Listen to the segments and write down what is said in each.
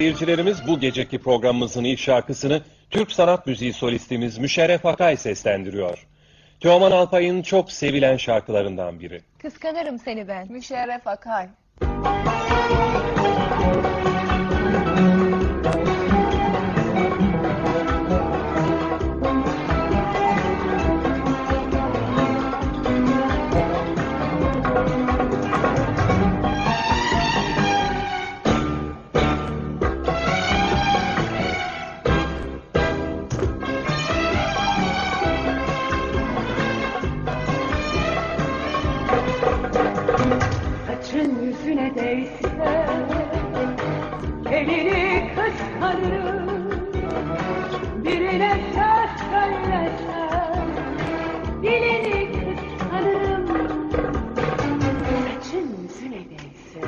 Seyircilerimiz bu geceki programımızın ilk şarkısını Türk sanat müziği solistimiz Müşerref Akay seslendiriyor. Teoman Alpay'ın çok sevilen şarkılarından biri. Kıskanırım seni ben. Müşerref Akay. Saçın yüzüne değse elini kıskanırım. Birine söz söylesen dilini kıskanırım. Saçın yüzüne değse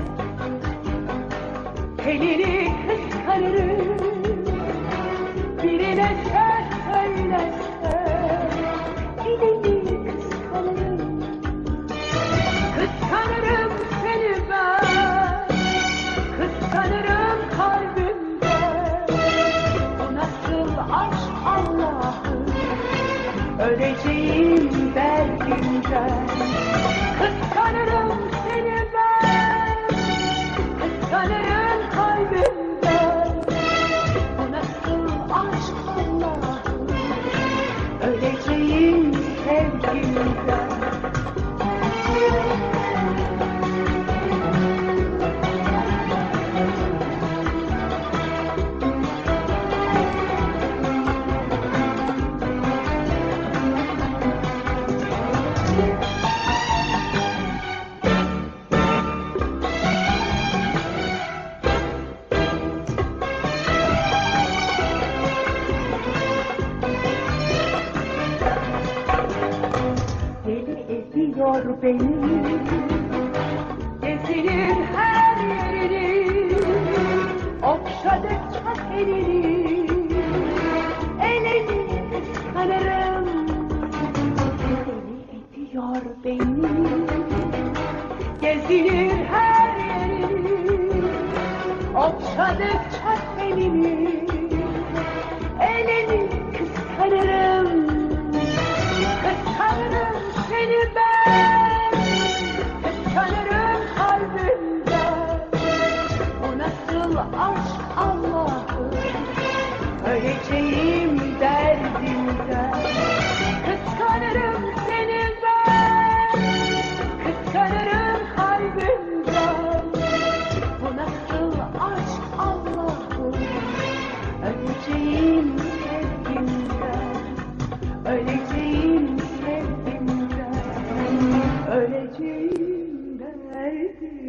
elini kıskanırım. Birine söz söylesen dilini kıskanırım. Kıskanırım seni ben, kıskanırım kalbimden. Bu nasıl aşk Allah'ım, öleceğim derdimden. Kıskanırım seni ben, kıskanırım kalbimden. Bu nasıl aşk Allah'ım, öleceğim sevgimden. Deli ediyor beni, gezilir her yerini, okşadıkça elini, elini kıskanırım. Deli ediyor beni, gezilir her yerini, okşadıkça elini, elini kıskanırım. Kıskanırım seni ben, kıskanırım kalbimden. Bu nasıl aşk Allah'ım, öleceğim derdimden. Kıskanırım seni ben, kıskanırım kalbimden. Bu nasıl aşk Allah'ım, öleceğim sevgimden. Öleceğim sevgimden, öleceğim derdimden.